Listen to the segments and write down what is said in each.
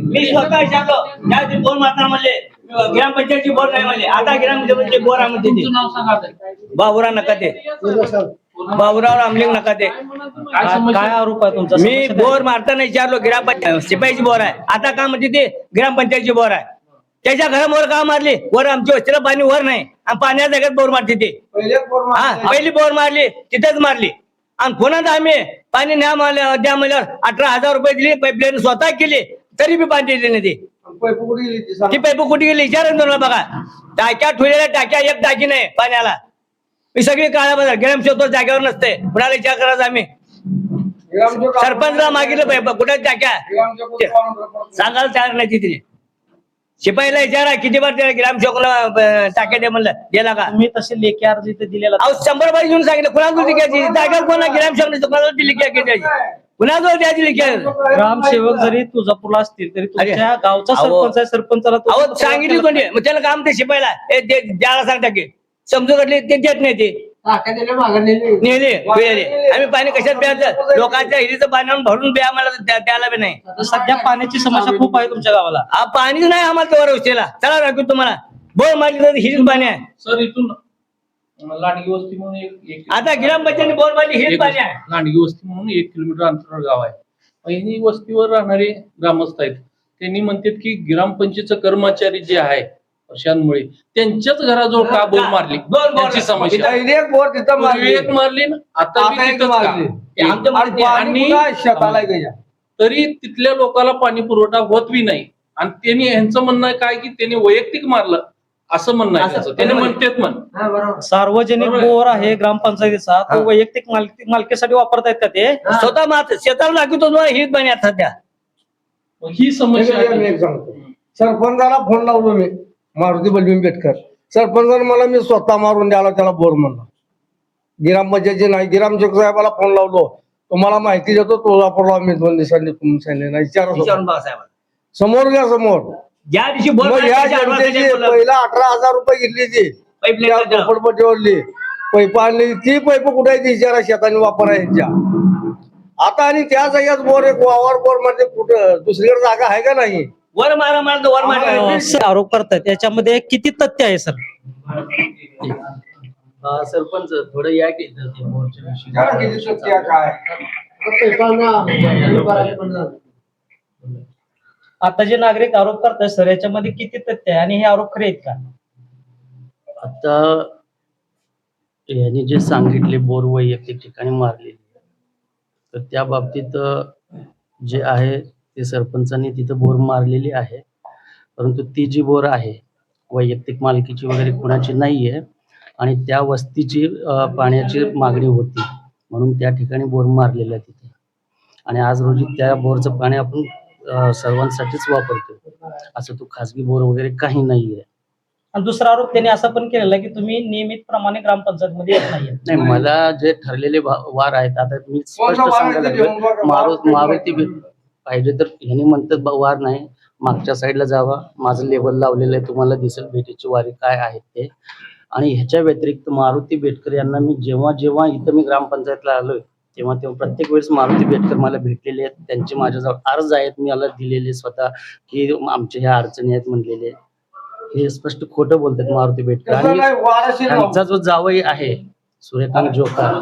मी स्वतः विचारलो या बोर मारताना म्हणले ग्रामपंचायतची बोर नाही म्हणले, आता ग्रामपंचायतची बोर आहे म्हणते बाबुराव नकाते, बाबुराव रामलिंग नकाते. काय आरोप आहे तुमचा? मी बोर मारताना विचारलो ग्रामपंचायत शिपाईची बोर आहे, आता का म्हणते ते ग्रामपंचायतची बोर आहे. त्याच्या घरामोर का मारली? वर आमची वस्तीला पाणी वर नाही आणि पाण्याच्या जागेत बोर मारते ते. हा पहिली बोर मारली तिथेच मारली आणि पुन्हा आम्ही पाणी द्या म्हणल्यावर 18,000 रुपये दिले, पाईपलाईन स्वतः केली तरी बी पाणी दिले नाही. ती पैप कुठे गेली विचारून तुम्हाला बघा. टाक्या ठेवलेल्या टाक्या, एक टाकी नाही पाण्याला. मी सगळी काळा बाजार ग्रामसेवक जागेवर नसते, कुणाला विचार करायचा आम्ही. सरपंचला मागितलं पैप कुठे टाक्या सांगायला तयार नाही तिथे. शिपाईला विचारा किती बार त्या ग्रामसेवकला टाक्या दे म्हणलं, गेला का? मी तसे लेखी अर्ज इथे दिलेला. 100 बार घेऊन सांगितलं कुणाला लिखायची जागेवर, कोणा ग्रामसेवक कुणाला लिखायची कुणाजवळ द्यायची लिखाय. ग्रामसेवक जरी तुळजापूरला असतील तरी तुमच्या गावचा सरपंच आहे, सरपंचाला सांगितली कोणी मग त्याला काम ते शिपायला द्यायला सांगता की समजून काढले ते देत नाही ते नेले. आम्ही पाणी कशात प्यायचं? लोकांच्या हिरीचं पाणी भरून प्या, आम्हाला द्यायला बी नाही. सध्या पाण्याची समस्या खूप आहे तुमच्या गावाला. पाणीच नाही आम्हाला तेव्हा वस्तीला. चला राखू तुम्हाला बोर मारली तर हिरीच पाणी आहे. सर इथून लांडगी वस्ती म्हणून एक आता ग्रामपंचायतीने बोर मारली हिरीच पाणी आहे. लांडगी वस्ती म्हणून 1 किलोमीटर अंतरावर गाव आहे. ही वस्तीवर राहणारे ग्रामस्थ आहेत, त्यांनी म्हणतात की ग्रामपंचायतचं कर्मचारी जे आहे वर्षांमुळे त्यांच्याच घराजवळ का बोर मारली, त्यांची समस्या. एक मारली आता तरी तिथल्या लोकांना पाणी पुरवठा होत बी नाही. आणि त्यांनी यांचं म्हणणं आहे काय की त्यांनी वैयक्तिक मारलं असं म्हणणं आहे. त्याने म्हणतात सार्वजनिक बोर आहे ग्रामपंचायतीचा, तो वैयक्तिक मालकीसाठी वापरतायत का ते? स्वतः शेताला लागतो हिरीच पाणी आहे सध्या. ही समस्या. सरपंचाला फोन लावलो मी, मारुती बलवीन बेटकर सरपंचाने मला मी स्वतः मारून द्यायला त्याला बोर म्हणला. ग्रामपंचायतचे नाही, ग्रामसेवक साहेबाला फोन लावलो, तुम्हाला माहिती देतो तुळजापूरला मी 2 दिवसांनी तुम्ही सांगितलं नाही विचारा समोर घ्या समोर. ज्या दिवशी पहिला 18,000 रुपये घेतली ती झोपडपट्टीवरली पैप आणली, ती पैप कुठायची विचारा शेताने वापर आहे यांच्या. आता आणि त्या जागेत बोर एक वावर बोर म्हणजे कुठं दुसरीकडे जागा आहे का नाही? वर मारा मारतो वर मारा आरोप करतायत त्याच्यामध्ये किती तथ्य आहे सर? सरपंच थोडं या की आता जे नागरिक आरोप करतात सर याच्यामध्ये किती तथ्य आहे आणि हे आरोप खरे आहेत का? आता यांनी जे सांगितले बोर वैयक्तिक ठिकाणी मारलेली, तर त्या बाबतीत जे आहे ते सरपंचांनी तिथं बोर मारलेली आहे, परंतु ती जी बोर आहे वैयक्तिक मालकीची वगैरे कुणाची नाही आहे आणि त्या वस्तीची पाण्याची मागणी होती म्हणून त्या ठिकाणी बोर मारलेला आहे तिथे. आणि आज रोजी त्या बोरचं पाणी आपण सर्वांसाठीच वापरतो, असं तो खासगी बोर वगैरे काही नाही आहे. आणि दुसरा आरोप त्यांनी असा पण केलेला की तुम्ही नियमितप्रमाणे ग्रामपंचायत मध्ये येत नाहीये. नाही, मला जे ठरलेले वार आहेत, आता मी स्पष्ट सांगायला लागलो, मारुती पाहिजे तर ह्यांनी म्हणतात वार नाही, मागच्या साईडला जावा, माझं लेबल लावलेलं आहे, तुम्हाला दिसेल भेटीची वारी काय आहेत ते. आणि ह्याच्या व्यतिरिक्त मारुती बेटकर यांना मी जेव्हा जेव्हा इथं मी ग्रामपंचायतला आलोय तेव्हा प्रत्येक वेळेस मारुती बेटकर मला भेटलेले आहेत, त्यांचे माझ्याजवळ अर्ज आहेत, मी मला दिलेले स्वतः की आमच्या ह्या अडचणी आहेत म्हणलेले. हे स्पष्ट खोटं बोलतात मारुती बेटकर. आणि त्यांचा जो जावई आहे सूर्यकांत जोकार,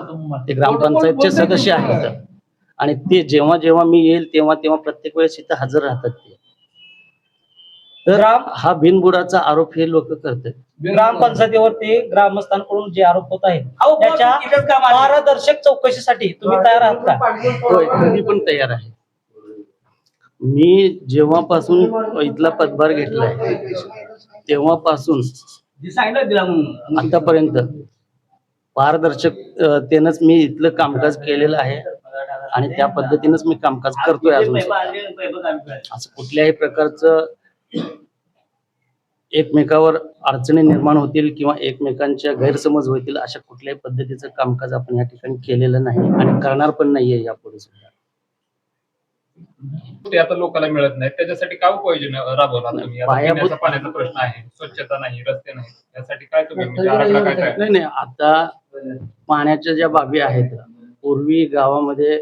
ते ग्रामपंचायतचे सदस्य आहेत आणि ते जेव्हा जेव्हा मी येईल तेव्हा तेव्हा प्रत्येक वेळेस इथं हजर राहतात ते. तर हा बिनबुडाचा आरोप हे लोक करतात. ग्रामपंचायतीवरती ग्रामस्थांकडून जे आरोप होत आहेत त्याच्या पारदर्शक चौकशीसाठी तुम्ही तयार आहात का? होय, कधी पण तयार आहे. मी जेव्हापासून इथला पदभार घेतलाय तेव्हापासून आतापर्यंत पारदर्शकतेनंच मी इथलं कामकाज केलेलं आहे आणि त्या पद्धतीनेच मी कामकाज करतोय अजून. असं कुठल्याही प्रकारचं एकमेकावर अडचणी निर्माण होतील किंवा एकमेकांच्या गैरसमज होतील अशा कुठल्याही पद्धतीचं कामकाज आपण या ठिकाणी केलेलं नाही आणि करणार पण नाहीये यापुढे सुद्धा. ते आता लोकांना मिळत नाही, त्याच्यासाठी काय उपाययोजना राबवला तुम्ही? पाण्याचा प्रश्न आहे, स्वच्छता नाही, रस्ते नाही, यासाठी काय तुम्ही नाही, आता पाण्याच्या ज्या बाबी आहेत पूर्वी गावामध्ये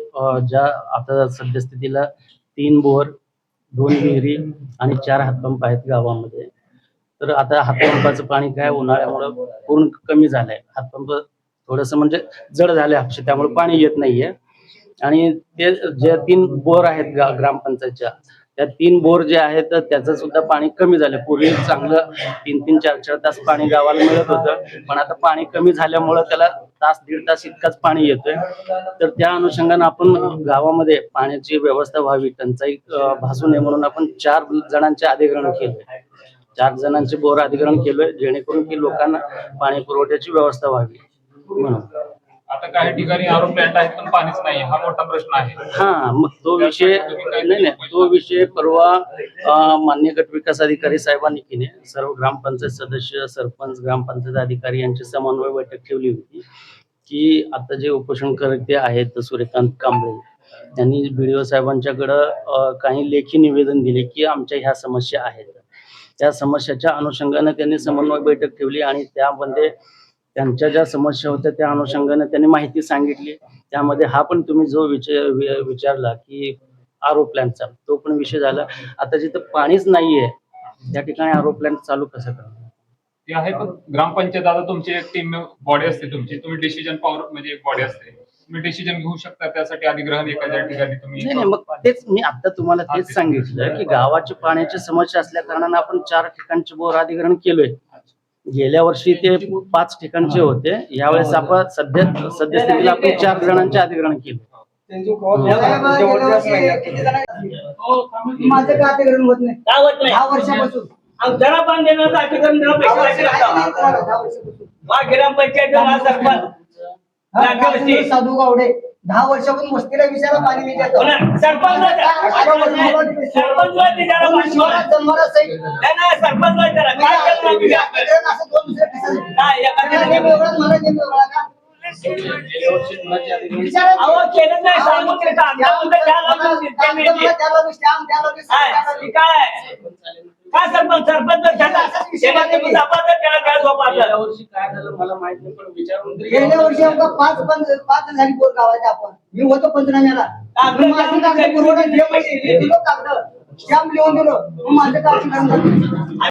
ज्या आता सद्यस्थितीला 3 बोर, 2 विहिरी आणि 4 हातपंप आहेत गावामध्ये. तर आता हातपंपाचं पाणी काय उन्हाळ्यामुळे पूर्ण कमी झालंय. हातपंप थोडस म्हणजे जड झाले हापशे, त्यामुळे पाणी येत नाहीये. आणि ते जे 3 बोर आहेत ग्रामपंचायतच्या, त्या 3 बोर जे आहेत तर त्याचं सुद्धा पाणी कमी झालं. पूर्वी चांगलं 3-3, 4-4 तास पाणी गावाला मिळत होतं, पण आता पाणी कमी झाल्यामुळं त्याला तास 1.5 तास इतकाच पाणी येतोय. तर त्या अनुषंगानं आपण गावामध्ये पाण्याची व्यवस्था व्हावी, टंचाई भासू नये म्हणून आपण 4 जणांचे अधिग्रहण केलंय. 4 जणांचे बोर अधिग्रहण केलंय, जेणेकरून की लोकांना पाणी पुरवठ्याची व्यवस्था व्हावी म्हणून. आता काही ठिकाणी आरो प्लांट आहेत पण पाणीच नाही, हा मोठा प्रश्न आहे. हा, मग तो विषय नाही, तो विषय परवा मान्य गट विकास अधिकारी साहेबांनी की नाही सर्व ग्रामपंचायत सदस्य, सरपंच, ग्रामपंचायत अधिकारी यांची समन्वय बैठक ठेवली होती की आता जे उपोषणकर्ते आहेत सूर्यकांत कांबळे त्यांनी BDO साहेबांच्याकडं काही लेखी निवेदन दिले की आमच्या ह्या समस्या आहेत. त्या समस्याच्या अनुषंगाने त्यांनी समन्वय बैठक ठेवली आणि त्यामध्ये त्यांच्या ज्या समस्या होत्या त्या अनुषंगाने त्यांनी माहिती सांगितली. त्यामध्ये हा पण तुम्ही जो विचारला की आरो प्लॅन्टचा, तो पण विषय झाला. आता जिथं पाणीच नाहीये त्या ठिकाणी आरो प्लॅन्ट चालू कसं करणार? ते आहे पण ग्रामपंचायत आता तुमची एक टीम बॉडी असते तुमची, तुम्ही डिसिजन पॉवर म्हणजे एक बॉडी असते, तुम्ही डिसिजन घेऊ शकता. त्यासाठी अधिग्रहण एखाद्या ठिकाणी तुम्ही नाही, मग तेच मी आता तुम्हाला तेच सांगितलं की गावाची पाण्याची समस्या असल्या कारणाने आपण 4 ठिकाणचे बोर अधिग्रहण केलोय. गेल्या वर्षी ते 5 ठिकाणचे होते, यावेळेस आपण सद्यस्थितीला आपण 4 जणांचे अधिग्रहण केले. माझं का अधिग्रहण होत नाही? का होत नाही? 10 वर्षापासून जरा पण देण्याचं अधिकरण जरा पैसे ग्रामपंचायत सरपंच साधू गावडे 10 वर्षापासून वस्तीला विचारा पाणी मी देतो. सरपंच केलं नाही सांगून काय सरपंच गेल्या वर्षी काय झालं मला माहित नाही, पण विचारून गेल्या वर्षी आमका 5 झाली बोर गावाच्या. आपण मी होतो पंचनाम्याला, माझी कागद पुरवठा दिलो, कागद स्टॅम्प लिहून दिलो, माझं काम